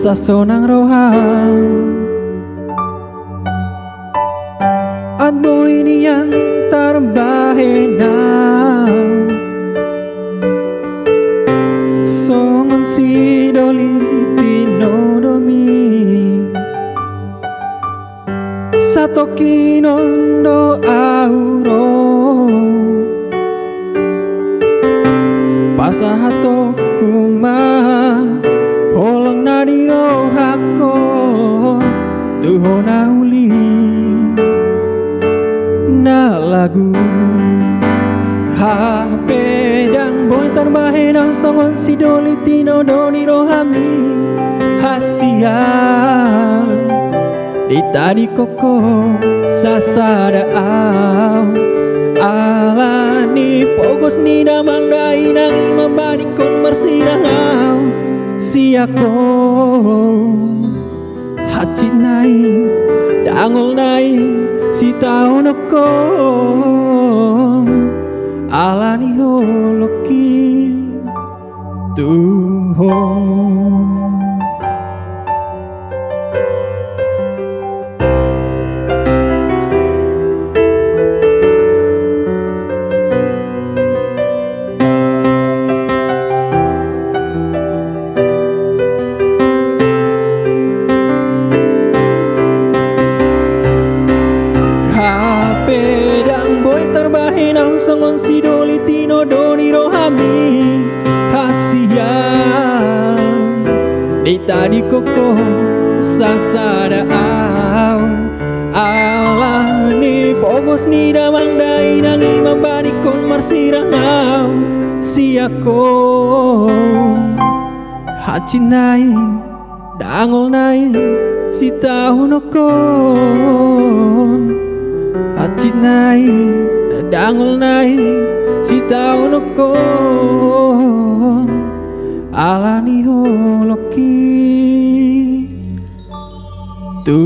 sa sonang rohan at buhay niyan tarbahe na songon si doli tinodomi sa tokinon do auro pasahatok kuma holang na diro hakon tuho na uli na lagu hapedang boy tarbahe ng songon si doli tinodo diro hami hasian di tadi koko sasada aw alani pogos ni damang dai nang imambadikon marsirangaw siako hacit nai dangol nai si tao noko alani holoki tuho pedang boy tarbahe ng songon si doli tinodo diro hami hasian di tadi koko sasada aw alani pogos ni damang dai nang imambadikon marsirangaw siako hachinai dangol nai si tahunokon hacit nai dangol nai si tahunokon alani holoki tu